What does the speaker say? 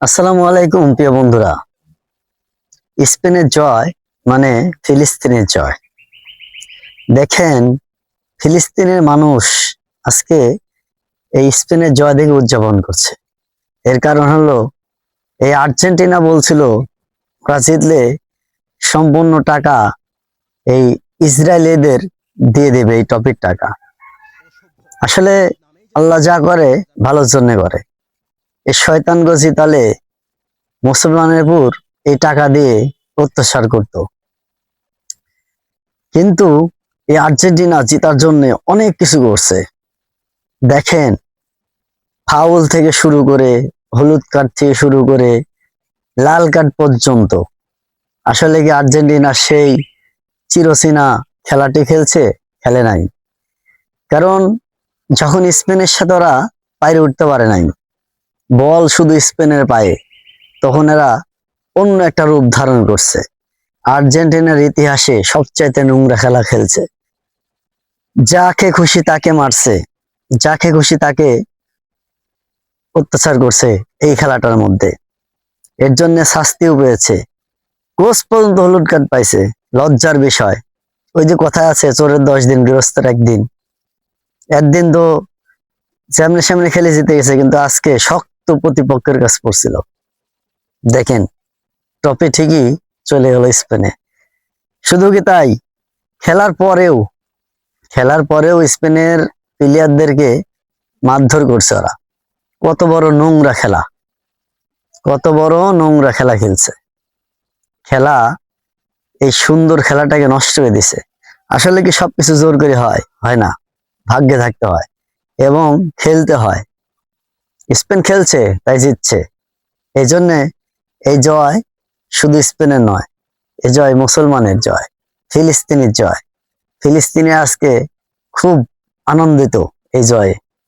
আসসালামু আলাইকুম প্রিয় বন্ধুরা। স্পেনের জয় মানে ফিলিস্তিনের জয়। দেখেন, ফিলিস্তিনের মানুষ আজকে এই স্পেনের জয় দেখে উদযাপন করছে। এর কারণ হলো, এই আর্জেন্টিনা বলছিল ওরা জিতলে সম্পূর্ণ টাকা এই ইসরায়েলিদের দিয়ে দেবে, এই টপিক টাকা। আসলে আল্লাহ যা করে ভালোর জন্য করে। এই শয়তান গজি তালে মুসলমানের উপর এই টাকা দিয়ে অত্যাচার করত। কিন্তু এই আর্জেন্টিনা জেতার জন্য অনেক কিছু করছে। দেখেন, ফাউল থেকে শুরু করে, হলুদ কার্ড থেকে শুরু করে, লাল কার্ড পর্যন্ত। আসলে কি আর্জেন্টিনা সেই চিরচেনা খেলাটি খেলছে? খেলে নাই। কারণ যখন স্পেনের সাথে ওরা পায়ে উঠতে পারে নাই, বল শুধু স্পেনের পায়ে, তখন এরা অন্য একটা রূপ ধারণ করছে। আর্জেন্টিনার ইতিহাসে সবচাইতে নোংরা খেলা খেলছে। যাকে খুশি তাকে মারছে, যাকে খুশি তাকে অত্যাচার করছে এই খেলাটার মধ্যে। এর জন্য শাস্তিও পেয়েছে, কোচ পর্যন্ত হলুদ কার্ড পাইছে। লজ্জার বিষয়। ওই যে কথা আছে, চোরের 10 দিন গৃহস্থের একদিন। একদিন তো সামনে সামনে খেলে জিতে গেছে, কিন্তু আজকে শক্ত প্রতিপক্ষের কাছে পড়ছিল। দেখেন, ট্রফি ঠিকই চলে গেল স্পেনে। শুধু কি তাই, খেলার পরেও খেলার পরেও স্পেনের প্লেয়ারদেরকে মারধর করছে ওরা। কত বড় নোংরা খেলা, কত বড় নোংরা খেলা খেলছে। খেলা, এই সুন্দর খেলাটাকে নষ্ট করে দিছে। আসলে কি সবকিছু জোর করে হয়? হয় না, ভাগ্যে থাকতে হয় এবং খেলতে হয়। স্পেন খেলছে তাই জিতছে। এই জন্যে এই জয় শুধু স্পেনের নয়, এই জয় মুসলমানের জয়, ফিলিস্তিনের জয়। ফিলিস্তিনে আজকে খুব আনন্দিত এই জয়ে।